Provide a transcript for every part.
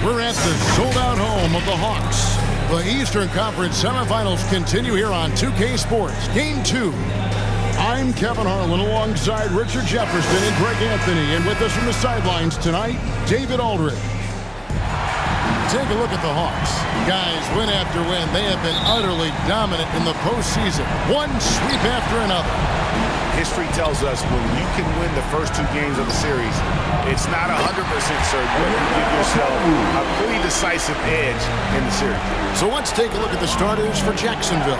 We're at the sold-out home of the Hawks. The Eastern Conference semifinals continue here on 2K Sports. Game 2. I'm Kevin Harlan alongside Richard Jefferson and Greg Anthony. And with us from the sidelines tonight, David Aldridge. Take a look at the Hawks. Guys, win after win, they have been utterly dominant in the postseason. One sweep after another. History tells us when you can win the first 2 games of the series, it's not 100% certain, but you give yourself a pretty decisive edge in the series. So let's take a look at the starters for Jacksonville.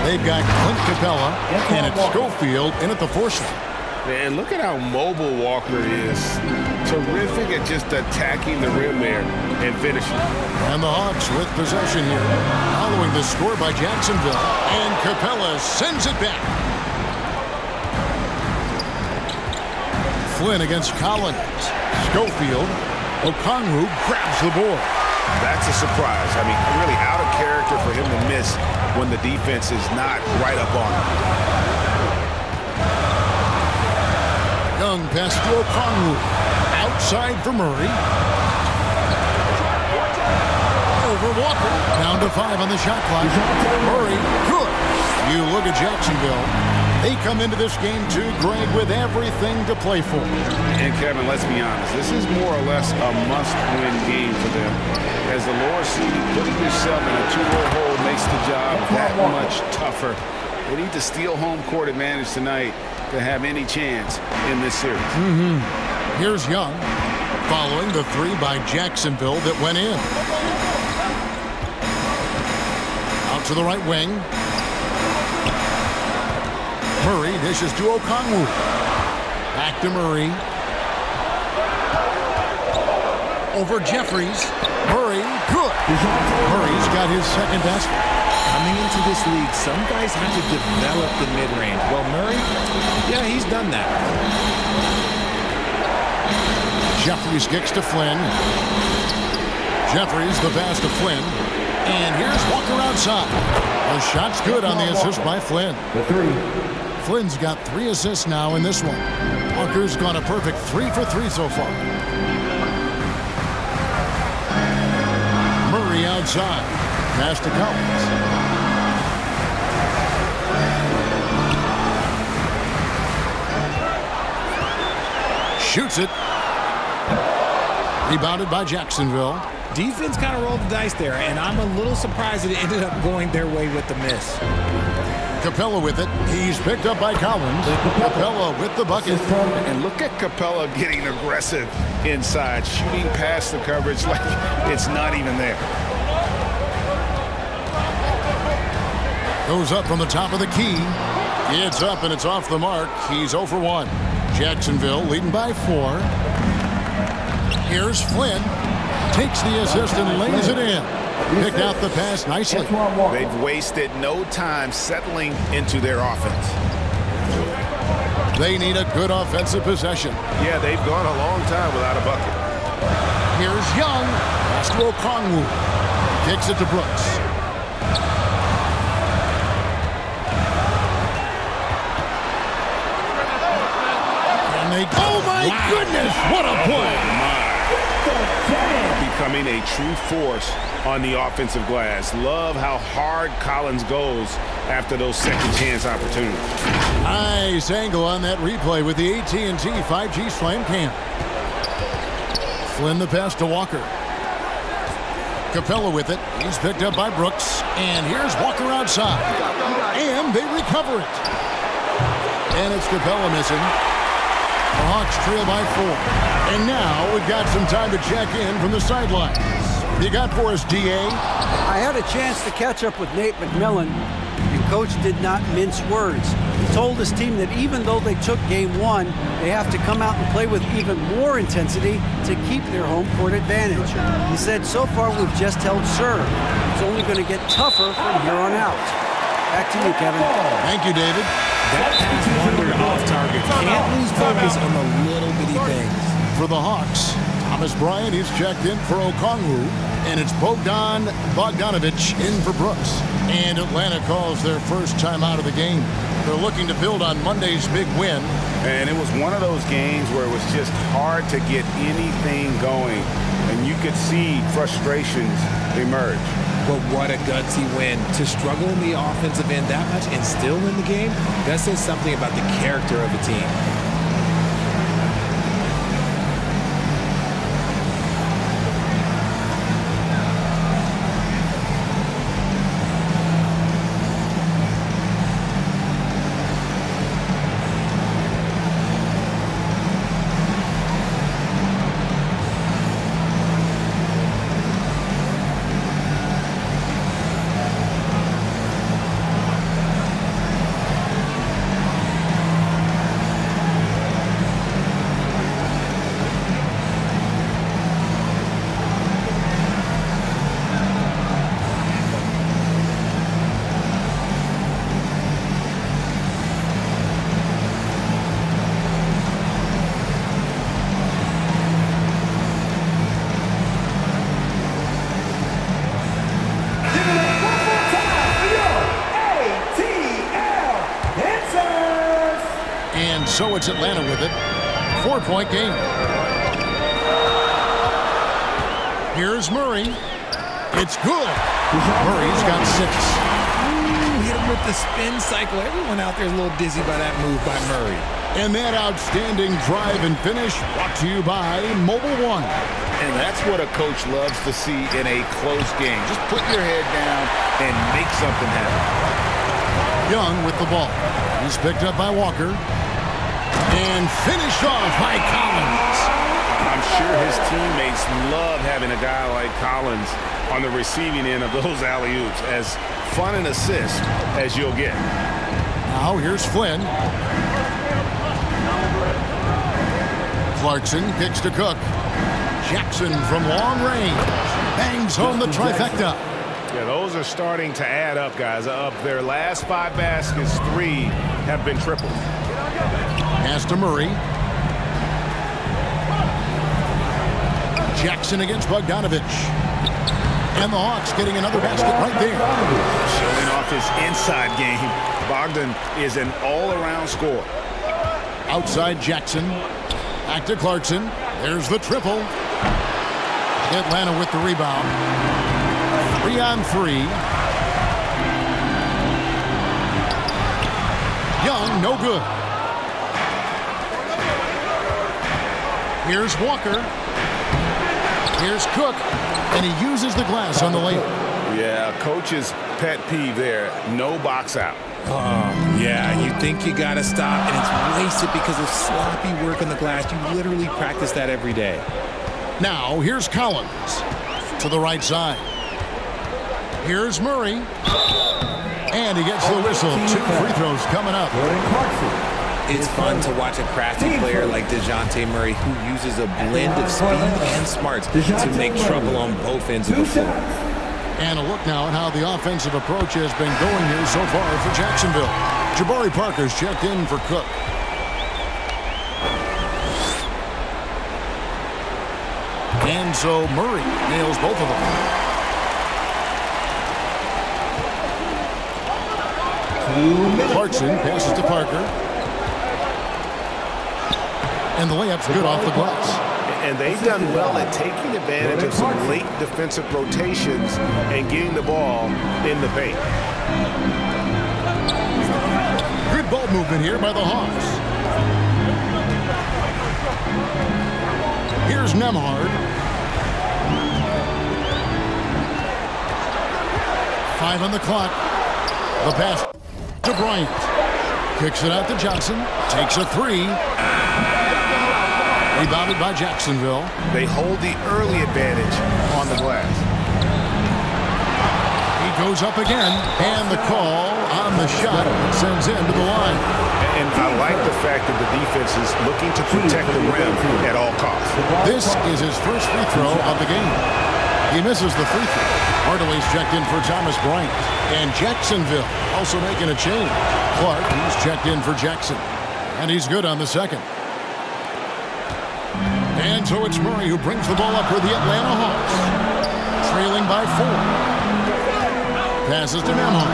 They've got Clint Capella and it's Schofield in at the 4 slot. And look at how mobile Walker is. Terrific at just attacking the rim there and finishing. And the Hawks with possession here. Following the score by Jacksonville. And Capella sends it back. Flynn against Collins. Schofield. Okongwu grabs the board. That's a surprise. I mean, really out of character for him to miss when the defense is not right up on him. Young pass to Okongwu. Outside for Murray. Over Walker. Down to 5 on the shot clock. Murray, good. You look at Jacksonville. They come into this game too, Greg, with everything to play for. And Kevin, let's be honest, this is more or less a must-win game for them. As the lower seed, putting yourself in a 2-0 hole makes the job that much tougher. They need to steal home court advantage tonight to have any chance in this series. Here's Young, following the 3 by Jacksonville that went in. Out to the right wing. Murray dishes to Okongwu. Back to Murray. Over Jeffries. Murray, good. Murray's got his second best. Coming into this league, some guys have to develop the mid-range. Well, Murray, yeah, he's done that. Jeffries kicks to Flynn. Jeffries the pass to Flynn. And here's Walker outside. The shot's good on the assist by Flynn. The 3. Flynn's got 3 assists now in this one. Walker's gone a perfect 3 for 3 so far. Murray outside. Pass to Collins. Shoots it. Rebounded by Jacksonville. Defense kind of rolled the dice there, and I'm a little surprised that it ended up going their way with the miss. Capella with it. He's picked up by Collins. Capella with the bucket. And look at Capella getting aggressive inside, shooting past the coverage like it's not even there. Goes up from the top of the key. It's up and it's off the mark. He's 0 for 1. Jacksonville leading by 4. Here's Flynn. Takes the assist and lays it in. Picked out the pass nicely. They've wasted no time settling into their offense. They need a good offensive possession. Yeah, they've gone a long time without a bucket. Here's Young. Pass to Okongwu. Kicks it to Brooks. And they... Oh, my goodness! What a play! Becoming a true force on the offensive glass. Love how hard Collins goes after those second chance opportunities. Nice angle on that replay with the AT&T 5G Slam Cam. Flynn the pass to Walker. Capella with it. He's picked up by Brooks. And here's Walker outside. And they recover it. And it's Capella missing. The Hawks trail by 4. And now we've got some time to check in from the sidelines. You got for us, D.A.? I had a chance to catch up with Nate McMillan, and Coach did not mince words. He told his team that even though they took Game 1, they have to come out and play with even more intensity to keep their home court advantage. He said, so far we've just held serve. It's only going to get tougher from here on out. Back to you, Kevin. Thank you, David. That pass wandered off target. Can't lose focus on the little bitty things. For the Hawks, Thomas Bryant, he's checked in for Okongwu. And it's Bogdan Bogdanovic in for Brooks. And Atlanta calls their first time out of the game. They're looking to build on Monday's big win. And it was one of those games where it was just hard to get anything going. And and you could see frustrations emerge. But what a gutsy win. To struggle in the offensive end that much and still win the game, that says something about the character of the team. So it's Atlanta with it. 4-point game. Here's Murray. It's good. Murray's got 6. Hit him with the spin cycle. Everyone out there is a little dizzy by that move by Murray. And that outstanding drive and finish brought to you by Mobile One. And that's what a coach loves to see in a close game. Just put your head down and make something happen. Young with the ball. He's picked up by Walker. And finished off by Collins. I'm sure his teammates love having a guy like Collins on the receiving end of those alley-oops. As fun an assist as you'll get. Now here's Flynn. Clarkson kicks to Cook. Jackson from long range bangs home the trifecta. Yeah, those are starting to add up, guys. Of their last 5 baskets, 3 have been triples. Pass to Murray. Jackson against Bogdanovich. And the Hawks getting another basket right there. Showing off his inside game. Bogdan is an all-around scorer. Outside Jackson. Back to Clarkson. There's the triple. Atlanta with the rebound. 3-on-3. Young, no good. Here's Walker. Here's Cook. And he uses the glass on the layup. Yeah, coach's pet peeve there. No box out. Oh, yeah, you think you got to stop, and it's wasted because of sloppy work on the glass. You literally practice that every day. Now, here's Collins to the right side. Here's Murray. And he gets the whistle. 2 free throws coming up. It's fun to watch a crafty player like DeJounte Murray who uses a blend of speed and smarts to make trouble on both ends of the floor. And a look now at how the offensive approach has been going here so far for Jacksonville. Jabari Parker's checked in for Cook. And so Murray nails both of them. Clarkson passes to Parker. And the layup's good off the glass. And they've done well at taking advantage of some late defensive rotations and getting the ball in the paint. Good ball movement here by the Hawks. Here's Nembhard. 5 on the clock. The pass to Bryant. Kicks it out to Johnson. Takes a 3. Rebounded by Jacksonville. They hold the early advantage on the glass. He goes up again, and the call on the shot sends him to the line. And I like the fact that the defense is looking to protect the rim at all costs. This is his first free throw of the game. He misses the free throw. Hardaway's checked in for Thomas Bryant. And Jacksonville also making a change. Clark, he's checked in for Jackson. And he's good on the second. And so it's Murray who brings the ball up for the Atlanta Hawks. Trailing by 4. Passes to Nembhard.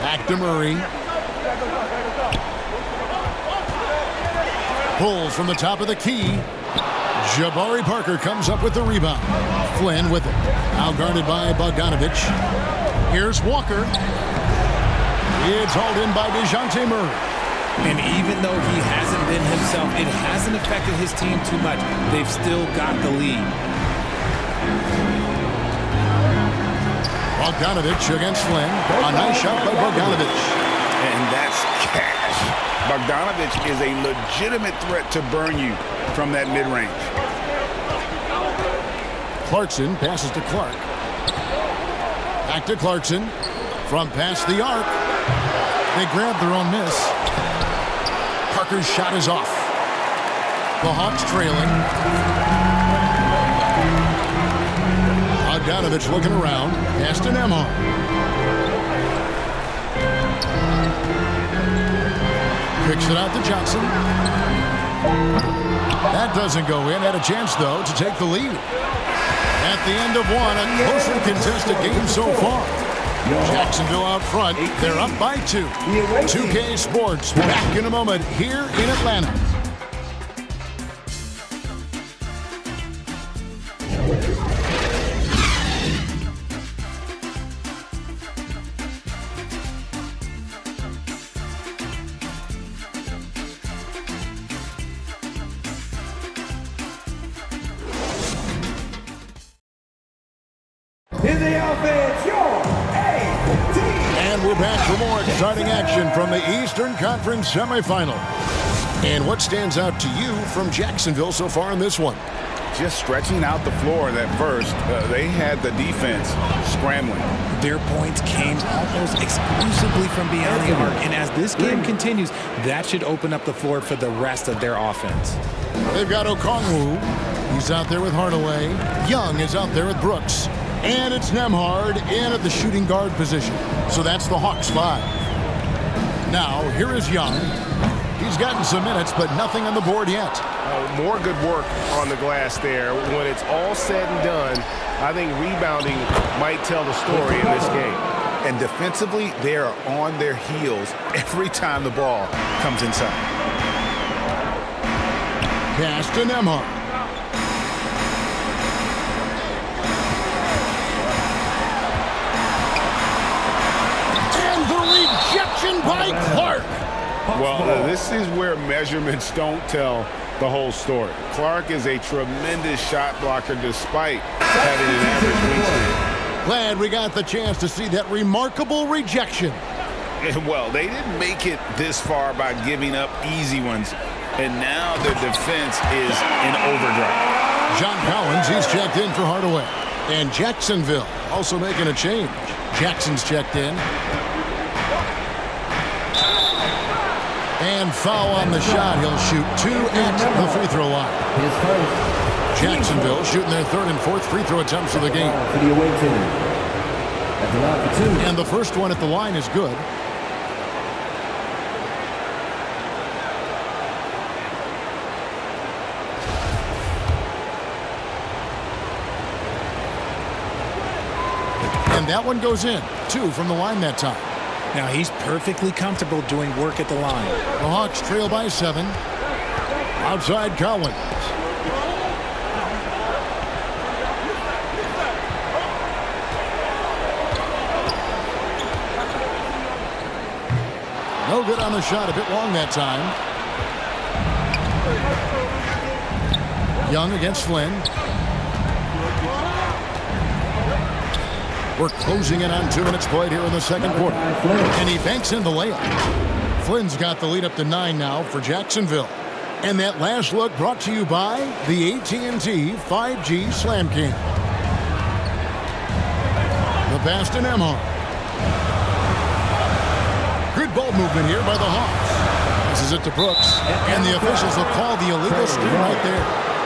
Back to Murray. Pulls from the top of the key. Jabari Parker comes up with the rebound. Flynn with it. Now guarded by Bogdanovich. Here's Walker. It's hauled in by DeJounte Murray. And even though he hasn't been himself, it hasn't affected his team too much. They've still got the lead. Bogdanovich against Flynn. A nice shot by Bogdanovich. And that's cash. Bogdanovich is a legitimate threat to burn you from that mid-range. Clarkson passes to Clark. Back to Clarkson. From past the arc. They grab their own miss. Parker's shot is off. The Hawks trailing. Bogdanovich looking around. Pass to Nembhard. Kicks it out to Johnson. That doesn't go in. Had a chance, though, to take the lead. At the end of one, a closely contested game so far. Jacksonville out front. They're up by 2. 2K Sports back in a moment here in Atlanta. In the offense, your And we're back for more exciting action from the Eastern Conference semifinal. And what stands out to you from Jacksonville so far in this one? Just stretching out the floor that first. They had the defense scrambling. Their points came almost exclusively from beyond the arc. And as this game continues, that should open up the floor for the rest of their offense. They've got Okongwu. He's out there with Hardaway. Young is out there with Brooks. And it's Nembhard in at the shooting guard position. So that's the Hawks 5. Now, here is Young. He's gotten some minutes, but nothing on the board yet. More good work on the glass there. When it's all said and done, I think rebounding might tell the story in this game. And defensively, they are on their heels every time the ball comes inside. Pass to Nembhard. Rejection by Clark. Well, this is where measurements don't tell the whole story. Clark is a tremendous shot blocker despite having an average wingspan. Glad we got the chance to see that remarkable rejection. Well, they didn't make it this far by giving up easy ones, and now their defense is in overdrive. John Collins, he's checked in for Hardaway. And Jacksonville also making a change. Jackson's checked in. And foul on the shot. He'll shoot 2 at the free throw line. Jacksonville shooting their 3rd and 4th free throw attempts of the game. And the first one at the line is good. And that one goes in. 2 from the line that time. Now he's perfectly comfortable doing work at the line. The Hawks trail by 7. Outside Collins. No good on the shot, a bit long that time. Young against Flynn. We're closing in on 2 minutes played here in the second quarter. And he banks in the layup. Flynn's got the lead up to 9 now for Jacksonville. And that last look brought to you by the AT&T 5G Slam King. The pass to Nembhard. Good ball movement here by the Hawks. Passes it to Brooks. And the officials will call the illegal screen right there.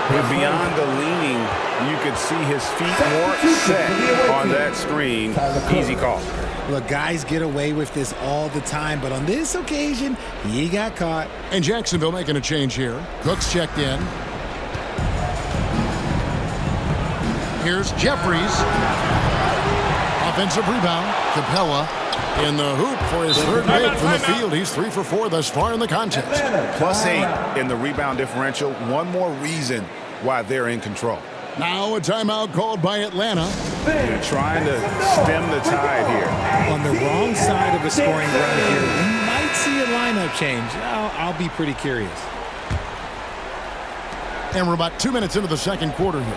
But beyond the leaning, you could see his feet more set on that screen. Easy call. Look, guys get away with this all the time, but on this occasion, he got caught. And Jacksonville making a change here. Cooks checked in. Here's Jeffries. Offensive rebound. Capella. in the hoop for his third make from the field. He's 3 for 4 thus far in the contest. +8 in the rebound differential. One more reason why they're in control. Now a timeout called by Atlanta. They're trying to stem the tide here. On the wrong side of a scoring run here, we might see a lineup change. I'll be pretty curious. And we're about 2 minutes into the second quarter here.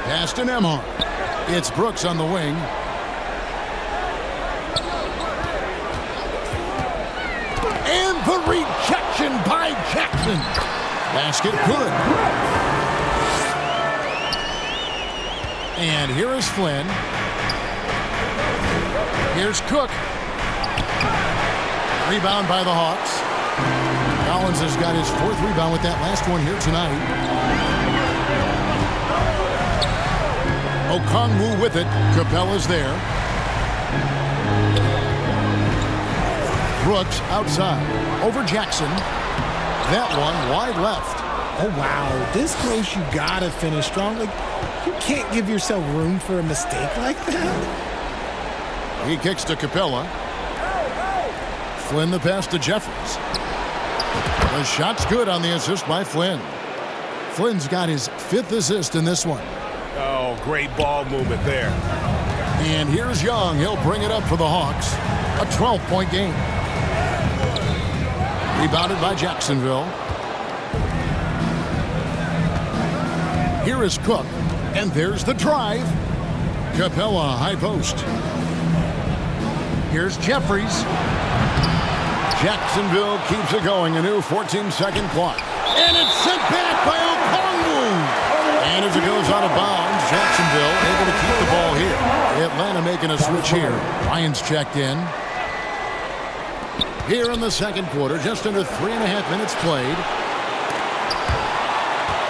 Pass to Nembhard. It's Brooks on the wing. And the rejection by Jackson. Basket good. And here is Flynn. Here's Cook. Rebound by the Hawks. Collins has got his 4th rebound with that last one here tonight. Okongwu with it. Capella's there. Brooks outside. Over Jackson. That one wide left. Oh, wow. This close, you got to finish strong. Like, you can't give yourself room for a mistake like that. He kicks to Capella. Flynn the pass to Jeffries. The shot's good on the assist by Flynn. Flynn's got his 5th assist in this one. Oh, great ball movement there. And here's Young. He'll bring it up for the Hawks. A 12-point game. Rebounded by Jacksonville. Here is Cook. And there's the drive. Capella, high post. Here's Jeffries. Jacksonville keeps it going. A new 14-second clock. And it's sent back by Okongwu. And as it goes out of bounds, Jacksonville able to keep the ball here. Atlanta making a switch here. Lyons checked in. Here in the second quarter, just under 3.5 minutes played.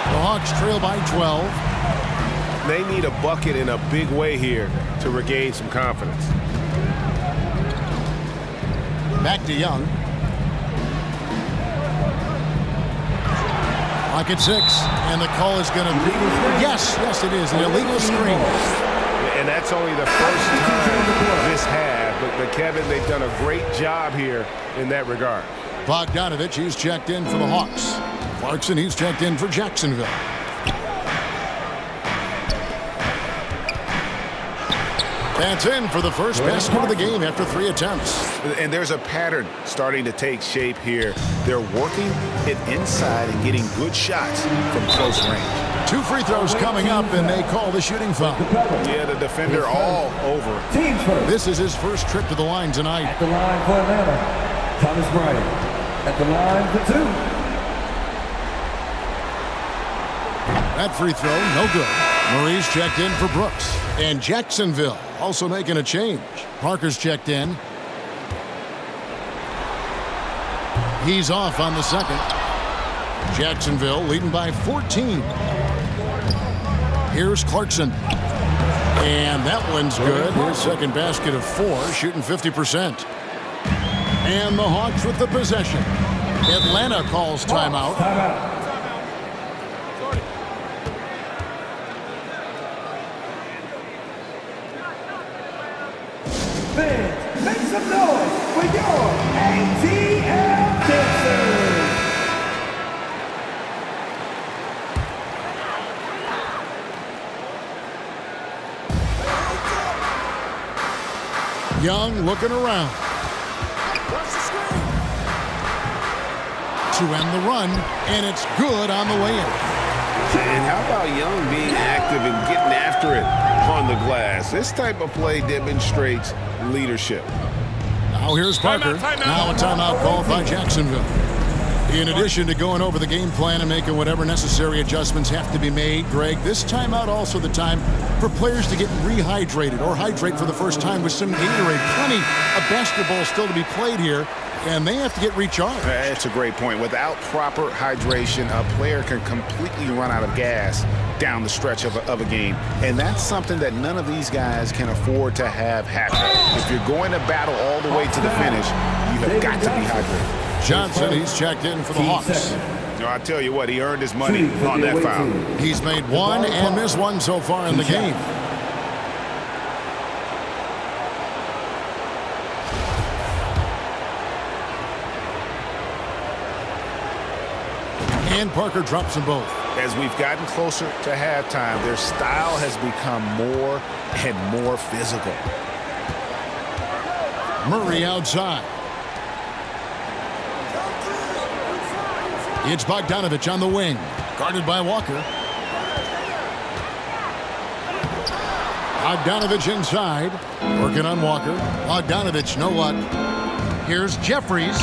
The Hawks trail by 12. They need a bucket in a big way here to regain some confidence. Back to Young. Clock at 6, and the call is going to be, yes, it is, an illegal screen. And that's only the first time this half, but Kevin, they've done a great job here in that regard. Bogdanovich, he's checked in for the Hawks. Clarkson, he's checked in for Jacksonville. That's in for the first basket of the game after 3 attempts. And there's a pattern starting to take shape here. They're working it inside and getting good shots from close range. 2 free throws coming up, and they call the shooting foul. Yeah, the defender all over it. This is his first trip to the line tonight. At the line for Atlanta, Thomas Bryant. At the line for 2. That free throw, no good. Murray's checked in for Brooks. And Jacksonville also making a change. Parker's checked in. He's off on the second. Jacksonville leading by 14. Here's Clarkson. And that one's good. His second basket of 4, shooting 50%. And the Hawks with the possession. Atlanta calls timeout. Make some noise for your ATL dancers. Young looking around. To end the run, and it's good on the way in. And how about Young being active and getting after it on the glass? This type of play demonstrates leadership. Now here's Parker. Now a timeout called by Jacksonville. In addition to going over the game plan and making whatever necessary adjustments have to be made, Greg, this timeout also the time for players to get rehydrated or hydrate for the first time with some Gatorade. Plenty of basketball still to be played here, and they have to get recharged. That's a great point. Without proper hydration, a player can completely run out of gas down the stretch of a game. And that's something that none of these guys can afford to have happen. If you're going to battle all the way to the finish, you have got to be hydrated. Johnson, he's checked in for the Hawks. I tell you what, he earned his money on that foul. He's made 1 and missed 1 so far in the game. And Parker drops them both. As we've gotten closer to halftime, their style has become more and more physical. Murray outside. It's Bogdanovich on the wing. Guarded by Walker. Bogdanovich inside. Working on Walker. Bogdanovich, no luck. Here's Jeffries.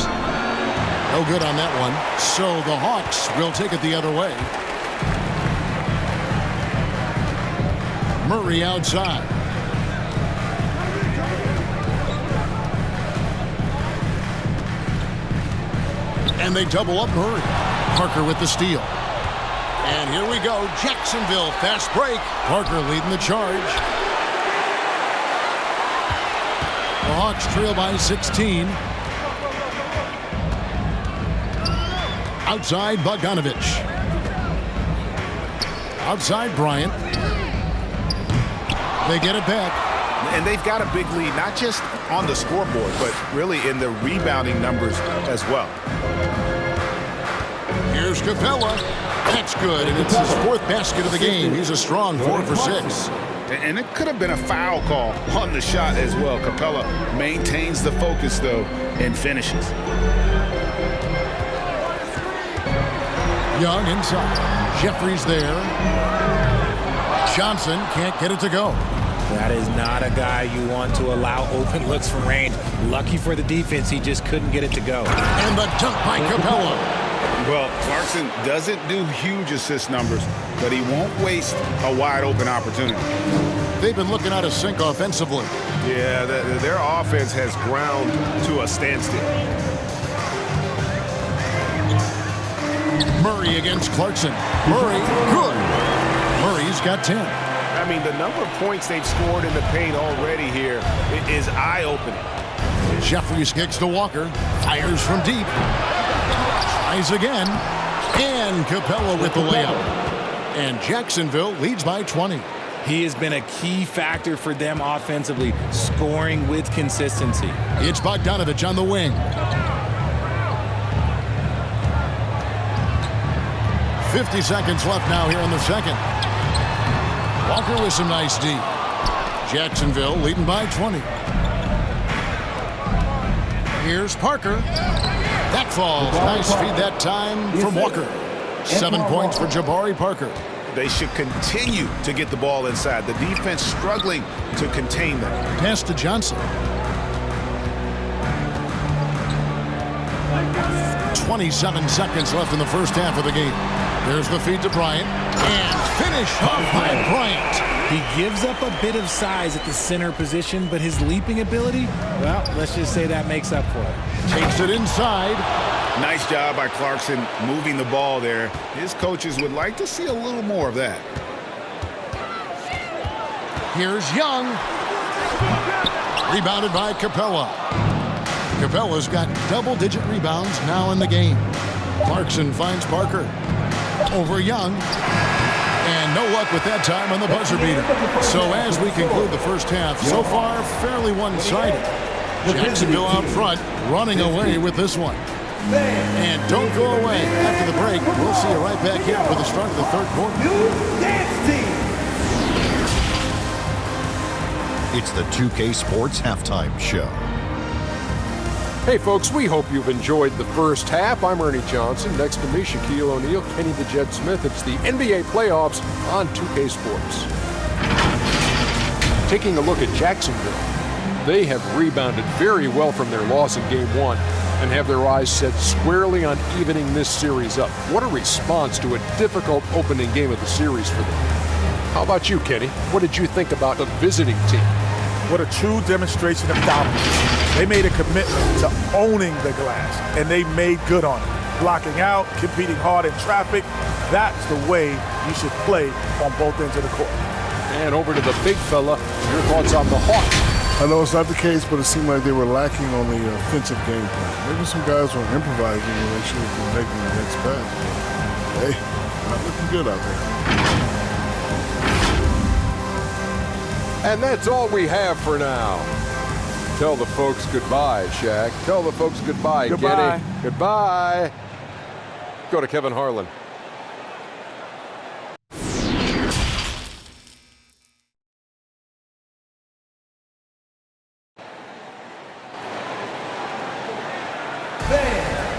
No good on that one. So the Hawks will take it the other way. Murray outside. And they double up Murray. Parker with the steal. And here we go. Jacksonville fast break. Parker leading the charge. The Hawks trail by 16. Outside Bogdanovich. Outside Bryant. They get it back. And they've got a big lead, not just on the scoreboard, but really in the rebounding numbers as well. Here's Capella. That's good, and it's his 4th basket of the game. He's a strong 4 for 6. And it could have been a foul call on the shot as well. Capella maintains the focus, though, and finishes. Young inside. Jeffries there. Johnson can't get it to go. That is not a guy you want to allow open looks from range. Lucky for the defense, he just couldn't get it to go. And the dunk by Capella. Well, Clarkson doesn't do huge assist numbers, but he won't waste a wide-open opportunity. They've been looking out of sync offensively. Yeah, their offense has ground to a standstill. Murray against Clarkson. Murray, good. Murray's got 10. I mean, the number of points they've scored in the paint already here is eye-opening. Jeffries kicks to Walker. Fires from deep. Tries again. And Capella with the layup. And Jacksonville leads by 20. He has been a key factor for them offensively, scoring with consistency. It's Bogdanovich on the wing. 50 seconds left now here in the second. Walker with some nice D. Jacksonville leading by 20. Here's Parker. That falls. Nice feed that time from Walker. 7 points for Jabari Parker. They should continue to get the ball inside. The defense struggling to contain them. Pass to Johnson. 27 seconds left in the first half of the game. There's the feed to Bryant. And finish off by Bryant. He gives up a bit of size at the center position, but his leaping ability, well, let's just say that makes up for it. Takes it inside. Nice job by Clarkson moving the ball there. His coaches would like to see a little more of that. Here's Young. Rebounded by Capella. Capella's got double-digit rebounds now in the game. Clarkson finds Parker. Over Young. And no luck with that time on the buzzer beater. So as we conclude the first half, so far fairly one-sided. Jacksonville out front, running away with this one. And don't go away. After the break, we'll see you right back here for the start of the third quarter. It's the 2K Sports Halftime Show. Hey folks, we hope you've enjoyed the first half. I'm Ernie Johnson. Next to me, Shaquille O'Neal, Kenny the Jet Smith. It's the NBA playoffs on 2K Sports. Taking a look at Jacksonville, they have rebounded very well from their loss in Game 1 and have their eyes set squarely on evening this series up. What a response to a difficult opening game of the series for them. How about you, Kenny? What did you think about the visiting team? What a true demonstration of dominance. They made a commitment to owning the glass, and they made good on it. Blocking out, competing hard in traffic, that's the way you should play on both ends of the court. And over to the big fella, your thoughts on the Hawks. I know it's not the case, but it seemed like they were lacking on the offensive game plan. Maybe some guys were improvising when they should have been making the next pass. Hey, not looking good out there. And that's all we have for now. Tell the folks goodbye, Shaq. Tell the folks goodbye, Goodbye. Kenny. Goodbye. Go to Kevin Harlan.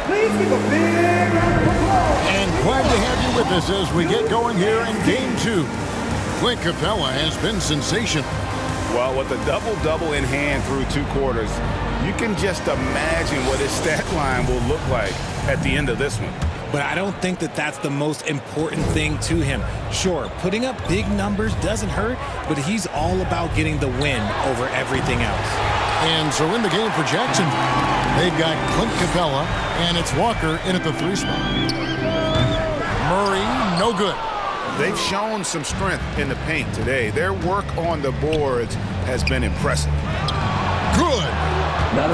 Please give a big round of applause. And glad to have you with us as we get going here in Game 2. Clint Capella has been sensational. Well, with a double-double in hand through 2 quarters, you can just imagine what his stat line will look like at the end of this one. But I don't think that that's the most important thing to him. Sure, putting up big numbers doesn't hurt, but he's all about getting the win over everything else. And so in the game for Jacksonville, they've got Clint Capella, and it's Walker in at the 3 spot. Murray, no good. They've shown some strength in the paint today. Their work on the boards has been impressive. Good.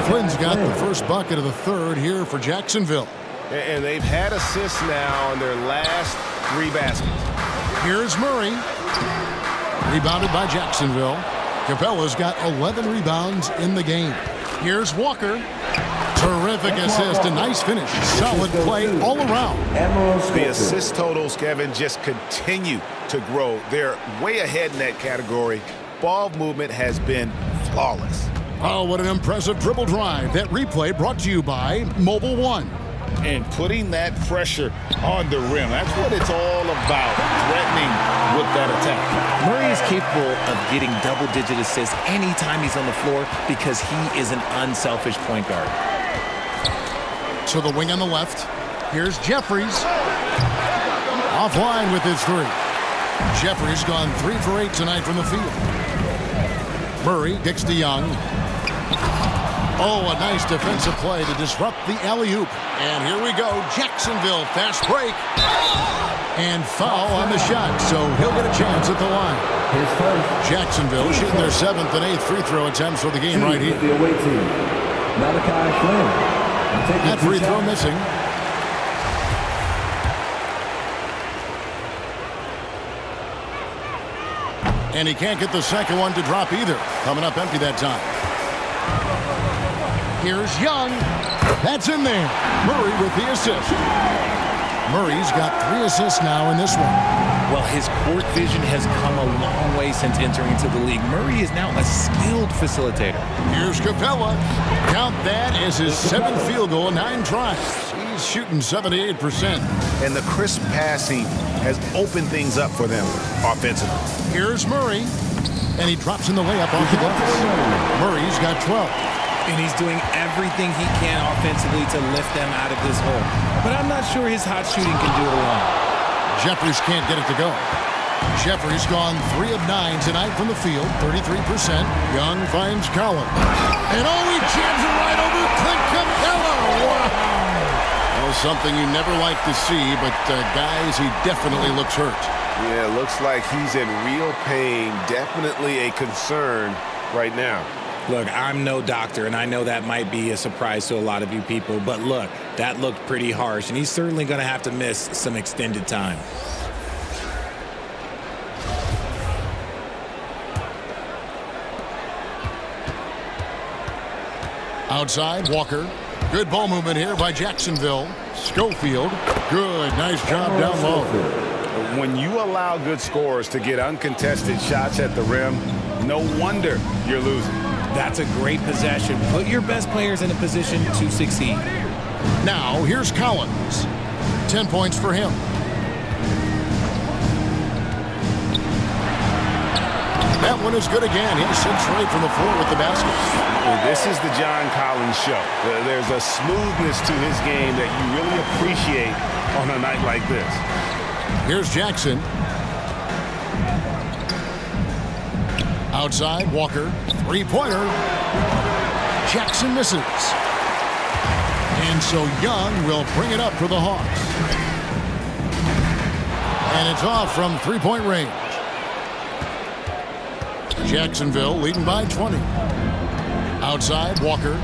Flynn's got the first bucket of the 3rd here for Jacksonville. And they've had assists now in their last 3 baskets. Here's Murray. Rebounded by Jacksonville. Capella's got 11 rebounds in the game. Here's Walker. Terrific assist, a nice finish. Solid play all around. The assist totals, Kevin, just continue to grow. They're way ahead in that category. Ball movement has been flawless. Oh, what an impressive dribble drive. That replay brought to you by Mobile One. And putting that pressure on the rim. That's what it's all about, threatening with that attack. Murray is capable of getting double-digit assists anytime he's on the floor because he is an unselfish point guard. To the wing on the left. Here's Jeffries. Offline with his 3. Jeffries gone 3 for 8 tonight from the field. Murray kicks to Young. Oh, a nice defensive play to disrupt the alley-oop. And here we go. Jacksonville, fast break. And foul on the shot, so he'll get a chance at the line. Jacksonville shooting their 7th and 8th free throw attempts for the game right here. The away team, Malachi Flynn. That free throw missing. And he can't get the second one to drop either. Coming up empty that time. Here's Young. That's in there. Murray with the assist. Murray's got 3 assists now in this one. Well, his court vision has come a long way since entering into the league. Murray is now a skilled facilitator. Here's Capella. Count that as his 7th field goal in 9 tries. He's shooting 78%. And the crisp passing has opened things up for them offensively. Here's Murray. And he drops in the layup off the glass. Murray's got 12. And he's doing everything he can offensively to lift them out of this hole. But I'm not sure his hot shooting can do it alone. Jeffries can't get it to go. Jeffries gone 3 of 9 tonight from the field, 33%. Young finds Collins. And he jams it right over Clint Capella. Wow. Well, something you never like to see, but guys, he definitely looks hurt. Yeah, looks like he's in real pain. Definitely a concern right now. Look, I'm no doctor, and I know that might be a surprise to a lot of you people, but look, that looked pretty harsh, and he's certainly going to have to miss some extended time. Outside, Walker. Good ball movement here by Jacksonville. Schofield. Good. Nice job down low. When you allow good scorers to get uncontested shots at the rim, no wonder you're losing. That's a great possession. Put your best players in a position to succeed. Now, here's Collins. 10 points for him. That one is good again. He's 6 for 8 from the floor with the basket. This is the John Collins show. There's a smoothness to his game that you really appreciate on a night like this. Here's Jackson. Outside, Walker. 3-pointer. Jackson misses. And so Young will bring it up for the Hawks. And it's off from 3-point range. Jacksonville leading by 20. Outside, Walker.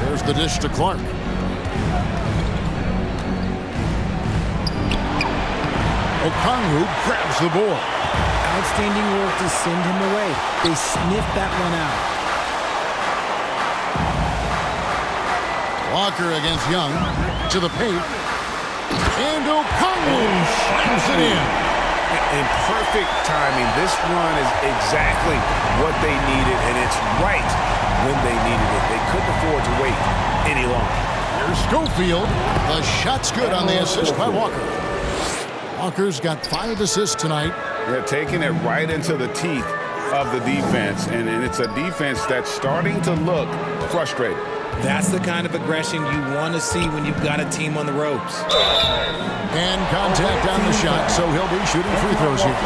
There's the dish to Clark. Okongwu grabs the board. Outstanding work to send him away. They sniffed that one out. Walker against Young to the paint. And Okongwu slams it in. In perfect timing. This run is exactly what they needed, and it's right when they needed it. They couldn't afford to wait any longer. Here's Schofield. The shot's good on the assist by Walker. Walker's got 5 assists tonight. They're taking it right into the teeth of the defense, and it's a defense that's starting to look frustrated. That's the kind of aggression you want to see when you've got a team on the ropes. And contact on the shot, so he'll be shooting free throws here.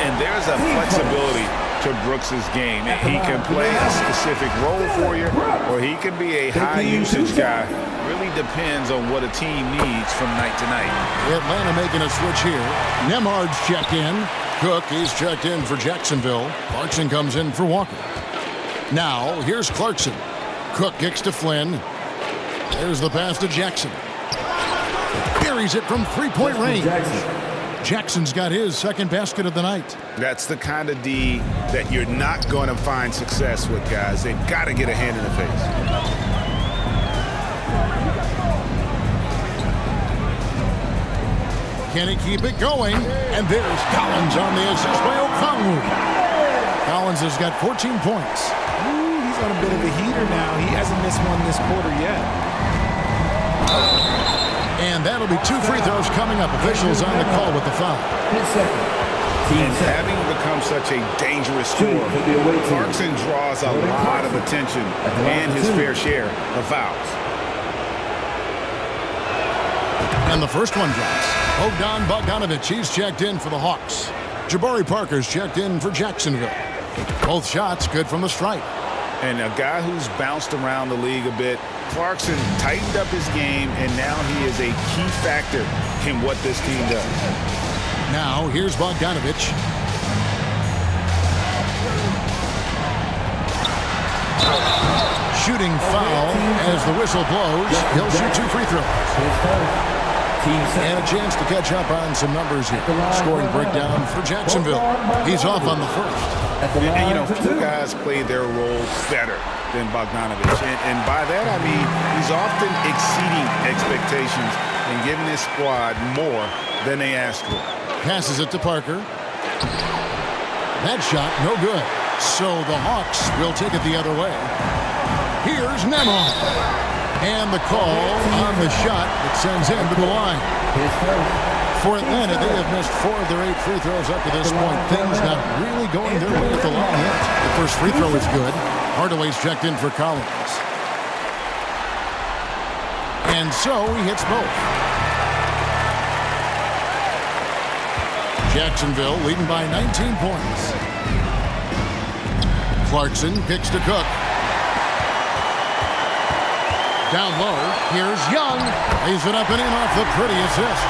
And there's a flexibility to Brooks's game. He can play a specific role for you, or he can be a high-usage guy. Really depends on what a team needs from night to night. Atlanta making a switch here. Nembhard's checked in. Cook, he's checked in for Jacksonville. Clarkson comes in for Walker. Now, here's Clarkson. Cook kicks to Flynn. There's the pass to Jackson. Buries it from three-point range. Jackson's got his second basket of the night. That's the kind of D that you're not going to find success with, guys. They've got to get a hand in the face. Can he keep it going? And there's Collins on the assist by Okongwu. Collins has got 14 points. He's on a bit of a heater now. He hasn't missed one this quarter yet. And that'll be 2 free throws coming up. Officials on the call with the foul. And having become such a dangerous scorer, Clarkson draws a lot of attention and his fair share of fouls. And the first one drops. Bogdan Bogdanovic, he's checked in for the Hawks. Jabari Parker's checked in for Jacksonville. Both shots good from the stripe. And a guy who's bounced around the league a bit, Clarkson tightened up his game, and now he is a key factor in what this team does. Now, here's Bogdanovic. Shooting foul as the whistle blows. He'll shoot 2 free throws. And a chance to catch up on some numbers here. Scoring breakdown for Jacksonville. He's off on the first. And you know, few guys play their role better than Bogdanovic. And by that, I mean he's often exceeding expectations and giving his squad more than they asked for. Passes it to Parker. That shot, no good. So the Hawks will take it the other way. Here's Nembhard. And the call on the shot that sends him to the line. For Atlanta, they have missed 4 of their 8 free throws up to this point. Things not really going their way at the line yet. The first free throw is good. Hardaway's checked in for Collins. And so he hits both. Jacksonville leading by 19 points. Clarkson kicks to Cook. Down low, here's Young. Lays it up and in off the pretty assist.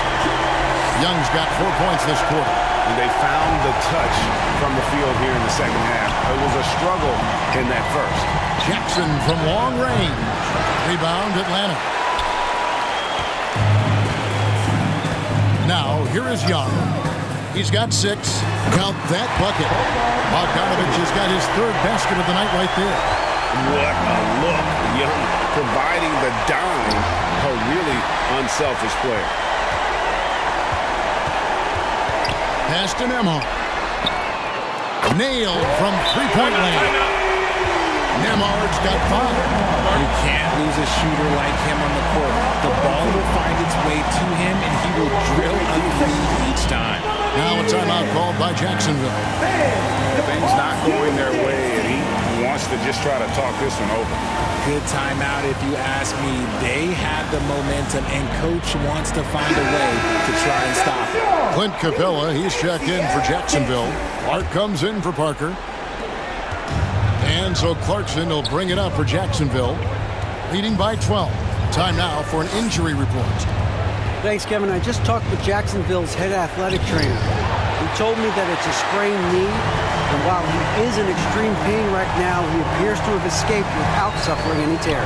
Young's got 4 points this quarter. And they found the touch from the field here in the second half. It was a struggle in that first. Jackson from long range. Rebound, Atlanta. Now, here is Young. He's got 6. Count that bucket. Bogdanovic has got his 3rd basket of the night right there. What a look. Young providing the dime. A really unselfish player. Pass to Nembhard. Nailed from three-point land. Nembhard's got 5. You can't lose a shooter like him on the court. The ball will find its way to him, and he will drill a 3 each time. Now a timeout called by Jacksonville. Things not going their way, and he wants to just try to talk this one over. Good timeout if you ask me. They have the momentum, and Coach wants to find a way to try and stop it. Clint Capella, he's checked in for Jacksonville. Clark comes in for Parker. And so Clarkson will bring it up for Jacksonville, leading by 12. Time now for an injury report. Thanks, Kevin. I just talked with Jacksonville's head athletic trainer. He told me that it's a sprained knee, and while he is in extreme pain right now, he appears to have escaped without suffering any tears.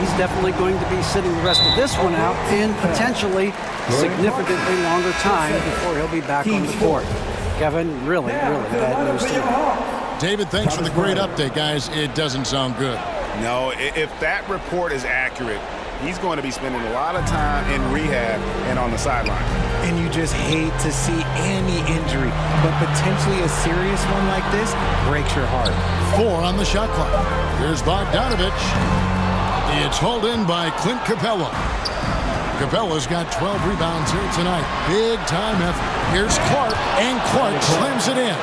He's definitely going to be sitting the rest of this one out and potentially significantly longer time before he'll be back on the court. Kevin, really bad news tonight. David, thanks for the great update, guys. It doesn't sound good. No, if that report is accurate, he's going to be spending a lot of time in rehab and on the sideline. And you just hate to see any injury, but potentially a serious one like this breaks your heart. 4 on the shot clock. Here's Bogdanovich. It's hauled in by Clint Capella. Capella's got 12 rebounds here tonight. Big time effort. Here's Clark, and Clark slams it in.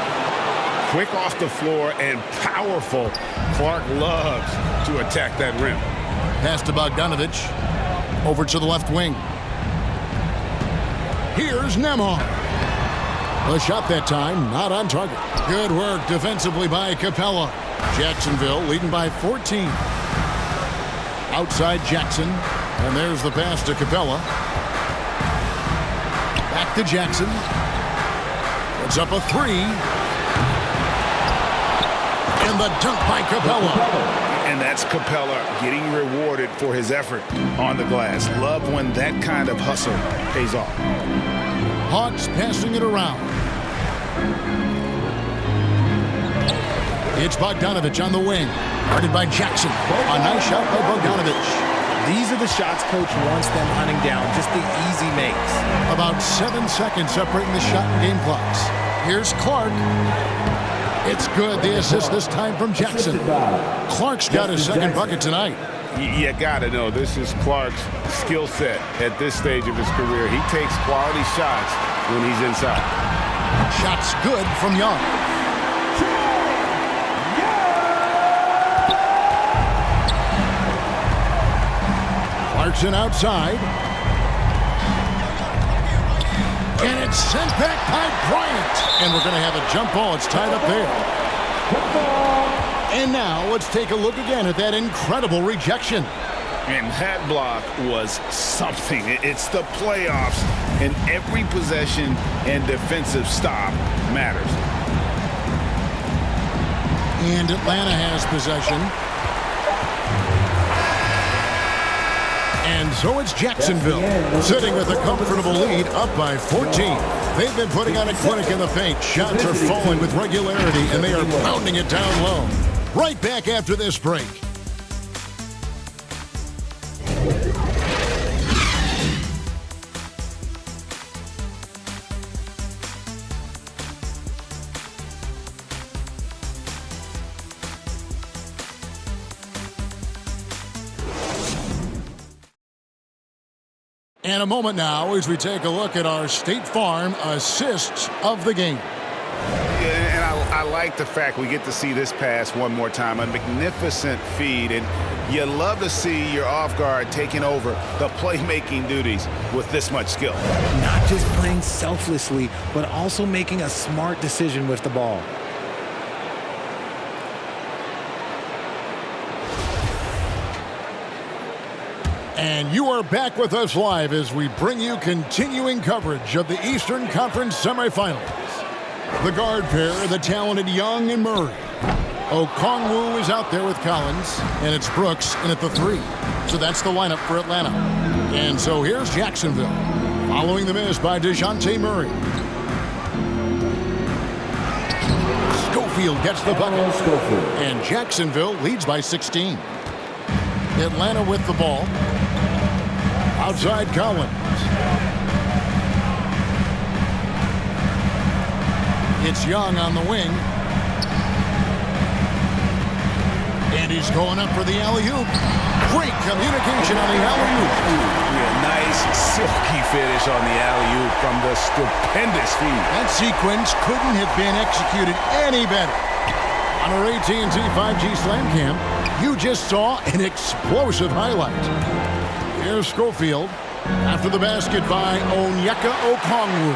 Quick off the floor and powerful. Clark loves to attack that rim. Pass to Bogdanovich. Over to the left wing. Here's Nembhard. The shot that time, not on target. Good work defensively by Capella. Jacksonville leading by 14. Outside Jackson. And there's the pass to Capella. Back to Jackson. Puts up a 3. And the dunk by Capella. And that's Capella getting rewarded for his effort on the glass. Love when that kind of hustle pays off. Hawks passing it around. It's Bogdanovich on the wing. Guarded by Jackson. A nice shot by Bogdanovich. These are the shots coach wants them hunting down, just the easy makes. About 7 seconds separating the shot and game clocks. Here's Clark. It's good. The assist this time from Jackson. Clark's got his second bucket tonight. You got to know this is Clark's skill set at this stage of his career. He takes quality shots when he's inside. Shots good from Young. Clarkson outside. And it's sent back by Bryant. And we're going to have a jump ball. It's tied up there. And now let's take a look again at that incredible rejection. And that block was something. It's the playoffs, and every possession and defensive stop matters. And Atlanta has possession. And so it's Jacksonville, sitting with a comfortable lead, up by 14. They've been putting on a clinic in the paint. Shots are falling with regularity, and they are pounding it down low. Right back after this break. And a moment now as we take a look at our State Farm assists of the game. Yeah, and I like the fact we get to see this pass one more time. A magnificent feed, and you love to see your off guard taking over the playmaking duties with this much skill. Not just playing selflessly, but also making a smart decision with the ball. And you are back with us live as we bring you continuing coverage of the Eastern Conference semifinals. The guard pair, the talented Young and Murray. Okongwu is out there with Collins, and it's Brooks in at the 3. So that's the lineup for Atlanta. And so here's Jacksonville, following the miss by DeJounte Murray. Schofield gets the bucket, and Jacksonville leads by 16. Atlanta with the ball. Outside Collins. It's Young on the wing. And he's going up for the alley-oop. Great communication on the alley-oop. Yeah, nice silky finish on the alley-oop from the stupendous feed. That sequence couldn't have been executed any better. On our AT&T 5G Slam Cam, you just saw an explosive highlight. Here's Schofield after the basket by Onyeka Okongwu.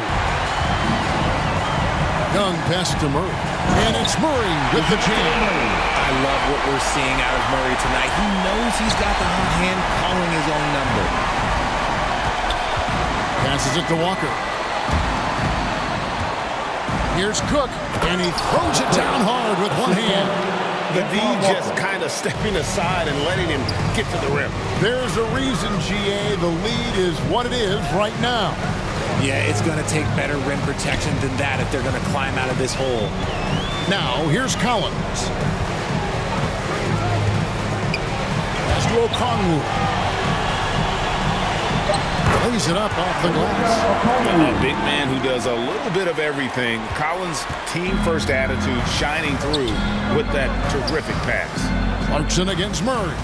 Young pass to Murray. And it's Murray with the jam. I love what we're seeing out of Murray tonight. He knows he's got the hot hand calling his own number. Passes it to Walker. Here's Cook. And he throws it down hard with one hand. The D just kind of stepping aside and letting him get to the rim. There's a reason, GA, the lead is what it is right now. Yeah, it's going to take better rim protection than that if they're going to climb out of this hole. Now, here's Collins. Pass to Okongwu. lays it up off the glass. A big man who does a little bit of everything. Collins' team-first attitude shining through with that terrific pass. Clarkson against Murray.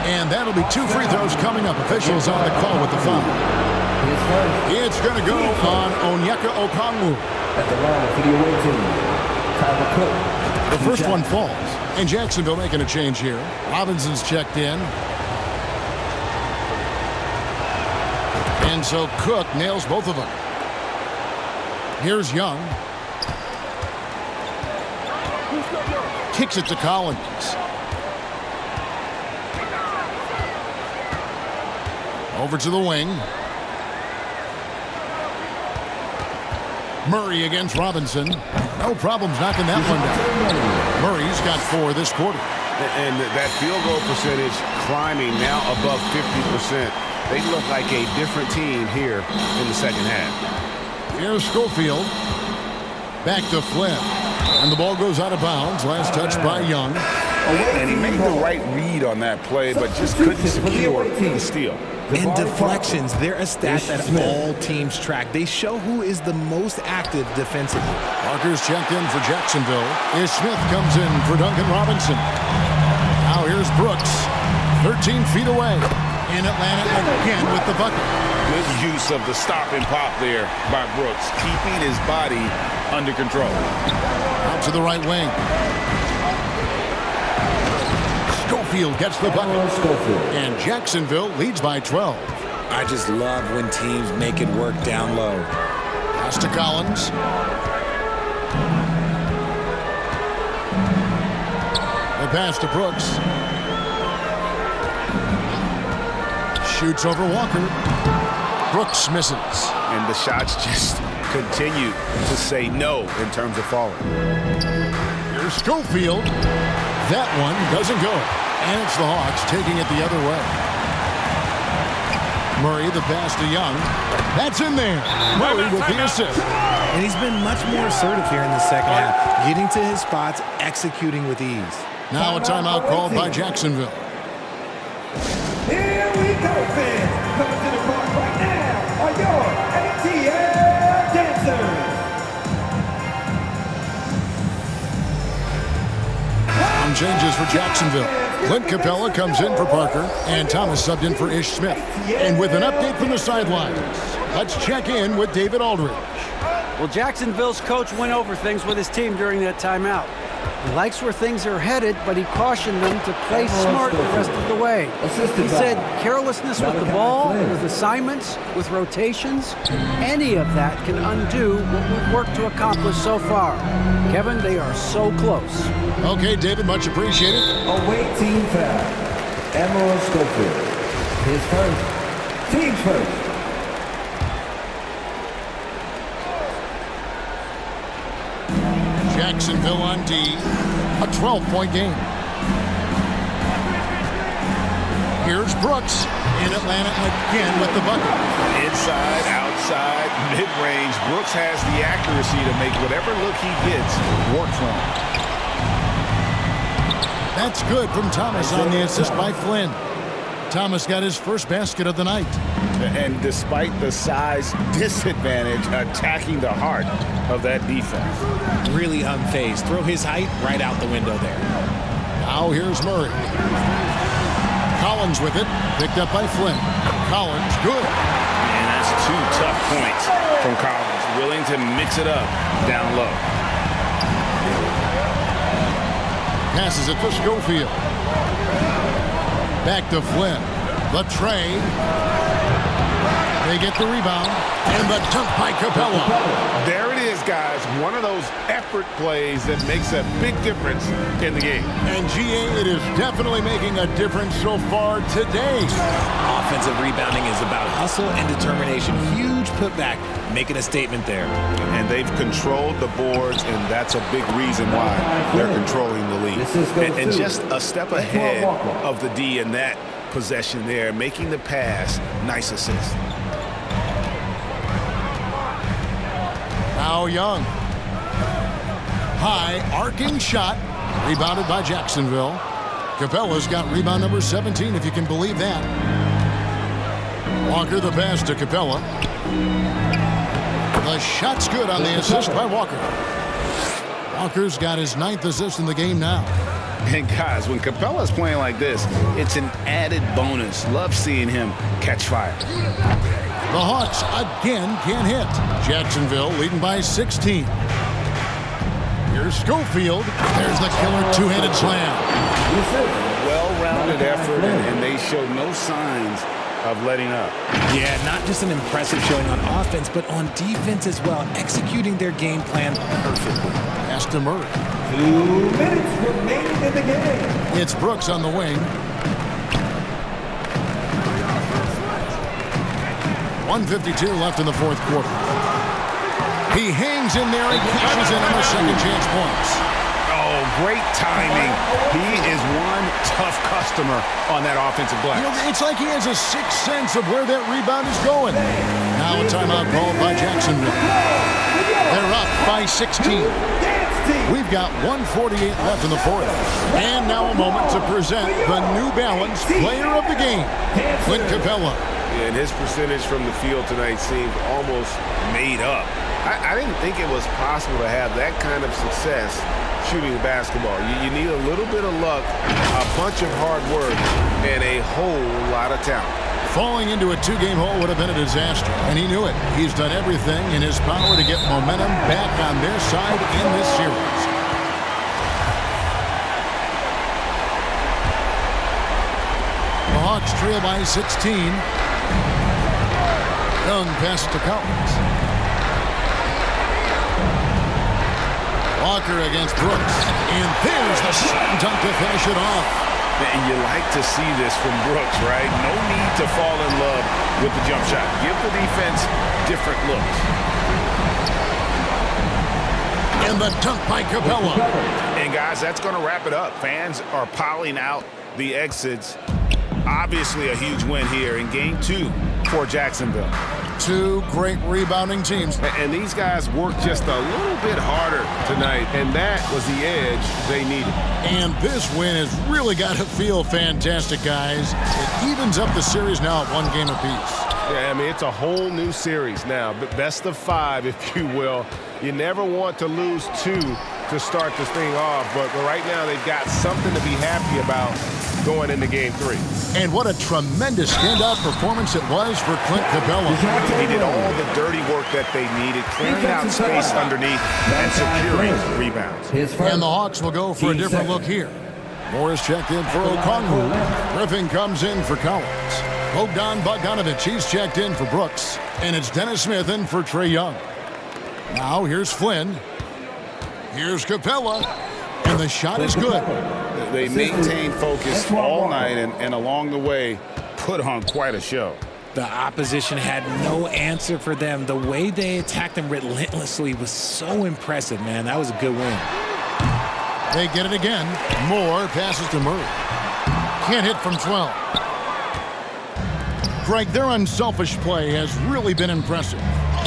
And that'll be 2 free throws coming up. Officials on the call with the foul. It's going to go on Onyeka Okongwu. At the line for the away team, Tyler Cook. The first one falls. And Jacksonville making a change here. Robinson's checked in. And so Cook nails both of them. Here's Young. Kicks it to Collins. Over to the wing. Murray against Robinson. No problems knocking that one down. Murray's got 4 this quarter. And that field goal percentage climbing now above 50%. They look like a different team here in the second half. Here's Schofield. Back to Flynn. And the ball goes out of bounds. Last touch by Young. And he made the right read on that play, but just couldn't secure the steal. And deflections, they're a stat that all teams track. They show who is the most active defensively. Parker's checked in for Jacksonville. Ish Smith comes in for Duncan Robinson. Now here's Brooks. 13 feet away. And Atlanta again with the bucket. Good use of the stop and pop there by Brooks, keeping his body under control. Out to the right wing. Schofield gets the bucket. And Jacksonville leads by 12. I just love when teams make it work down low. Pass to Collins. The pass to Brooks. Shoots over Walker. Brooks misses. And the shots just continue to say no in terms of falling. Here's Schofield. That one doesn't go. And it's the Hawks taking it the other way. Murray, the pass to Young. That's in there. Murray with the assist. And he's been much more assertive here in the second half, getting to his spots, executing with ease. Now a timeout called by Jacksonville. Here we go, fans. Coming to the court right now are your ATL dancers. On changes for Jacksonville. Clint Capella comes in for Parker, and Thomas subbed in for Ish Smith. And with an update from the sidelines, let's check in with David Aldridge. Well, Jacksonville's coach went over things with his team during that timeout. He likes where things are headed, but he cautioned them to play smart the rest of the way. He said carelessness with the ball, with assignments, with rotations, any of that can undo what we've worked to accomplish so far. Kevin, they are so close. Okay, David, much appreciated. Away team foul. Emerald Schofield. His first. Team's first. Jacksonville on D, a 12-point game. Here's Brooks in Atlanta again with the bucket. Inside, outside, mid-range. Brooks has the accuracy to make whatever look he gets work for him. That's good from Thomas on the assist by Flynn. Thomas got his first basket of the night. And despite the size disadvantage, attacking the heart of that defense. Really unfazed. Throw his height right out the window there. Now here's Murray. Collins with it. Picked up by Flynn. Collins, good. And that's 2 tough points from Collins. Willing to mix it up down low. Passes it to Schofield. Back to Flynn. The trade. They get the rebound. And the dunk by Capella. There it is, guys. One of those effort plays that makes a big difference in the game. And GA, it is definitely making a difference so far today. Offensive rebounding is about hustle and determination. Huge putback, making a statement there. And they've controlled the boards, and that's a big reason why they're controlling the lead. And just a step ahead of the D in that possession there, making the pass. Nice assist. Now Young. High arcing shot. Rebounded by Jacksonville. Capella's got rebound number 17, if you can believe that. Walker the pass to Capella. The shot's good on the assist by Walker. Walker's got his 9th assist in the game now. And guys, when Capella's playing like this, it's an added bonus. Love seeing him catch fire. The Hawks again can't hit. Jacksonville leading by 16. Here's Schofield. There's the killer two-handed slam. Well-rounded effort, and they show no signs of letting up. Yeah, not just an impressive showing on offense, but on defense as well, executing their game plan perfectly. Pass to Murray. 2 minutes remaining in the game. It's Brooks on the wing. 1:52 left in the 4th quarter. He hangs in there and cashes in on the second chance points. Oh, great timing. He is one tough customer on that offensive glass. It's like he has a sixth sense of where that rebound is going. Now a timeout called by Jacksonville. They're up by 16. We've got 1:48 left in the 4th. And now a moment to present the New Balance Player of the Game, Clint Capella. And his percentage from the field tonight seemed almost made up. I didn't think it was possible to have that kind of success shooting basketball. You need a little bit of luck, a bunch of hard work, and a whole lot of talent. Falling into a 2-game hole would have been a disaster, and he knew it. He's done everything in his power to get momentum back on their side in this series. The Hawks trail by 16. Young passes to Collins. Walker against Brooks. And there's the slam dunk to finish it off. And you like to see this from Brooks, right? No need to fall in love with the jump shot. Give the defense different looks. And the dunk by Capella. And guys, that's going to wrap it up. Fans are piling out the exits. Obviously a huge win here in Game 2 for Jacksonville. 2 great rebounding teams. And these guys worked just a little bit harder tonight, and that was the edge they needed. And this win has really got to feel fantastic, guys. It evens up the series now at 1 game apiece. Yeah, I mean, it's a whole new series now. Best of 5, if you will. You never want to lose 2 to start this thing off, but right now they've got something to be happy about going into Game 3. And what a tremendous standout performance it was for Clint Capella. He did all the dirty work that they needed, clearing out space underneath and securing rebounds. And the Hawks will go for a different look here. Morris checked in for Okongwu. Griffin comes in for Collins. Bogdan Bogdanovic, he's checked in for Brooks. And it's Dennis Smith in for Trae Young. Now here's Flynn. Here's Capella. And the shot is good. They maintained focus all night and along the way put on quite a show. The opposition had no answer for them. The way they attacked them relentlessly was so impressive, man. That was a good win. They get it again. Moore passes to Murray. Can't hit from 12. Greg, their unselfish play has really been impressive.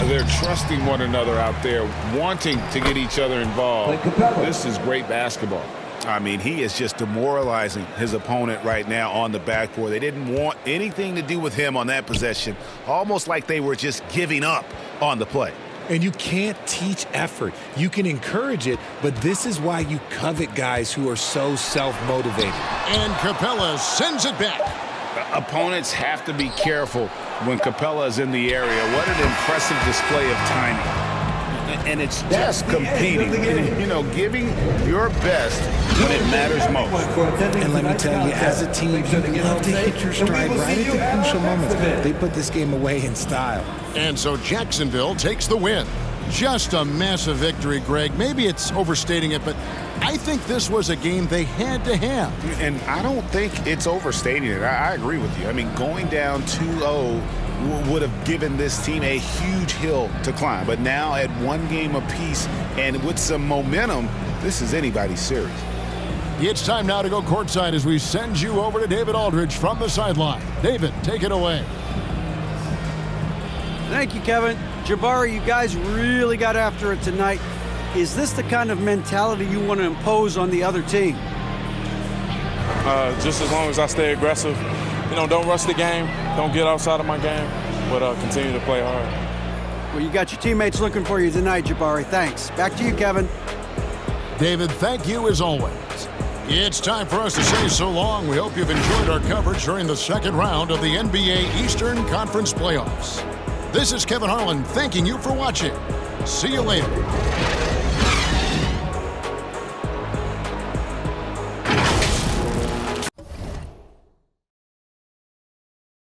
They're trusting one another out there, wanting to get each other involved. This is great basketball. I mean, he is just demoralizing his opponent right now on the backboard. They didn't want anything to do with him on that possession, almost like they were just giving up on the play. And you can't teach effort. You can encourage it, but this is why you covet guys who are so self-motivated. And Capella sends it back. Opponents have to be careful when Capella is in the area. What an impressive display of timing. And it's just competing, you know, giving your best when it matters most. And let me tell you, as a team, you love to hit your stride right at the crucial moments. They put this game away in style. And so Jacksonville takes the win. Just a massive victory, Greg. Maybe it's overstating it, but I think this was a game they had to have. And I don't think it's overstating it. I agree with you. I mean, going down 2-0 would have given this team a huge hill to climb. But now at 1 game apiece and with some momentum, this is anybody's series. It's time now to go courtside as we send you over to David Aldridge from the sideline. David, take it away. Thank you, Kevin. Jabari, you guys really got after it tonight. Is this the kind of mentality you want to impose on the other team? Just as long as I stay aggressive, don't rush the game. don't get outside of my game, but continue to play hard. Well, you got your teammates looking for you tonight, Jabari. Thanks. Back to you, Kevin. David, thank you as always. It's time for us to say so long. We hope you've enjoyed our coverage during the second round of the NBA Eastern Conference Playoffs. This is Kevin Harlan thanking you for watching. See you later.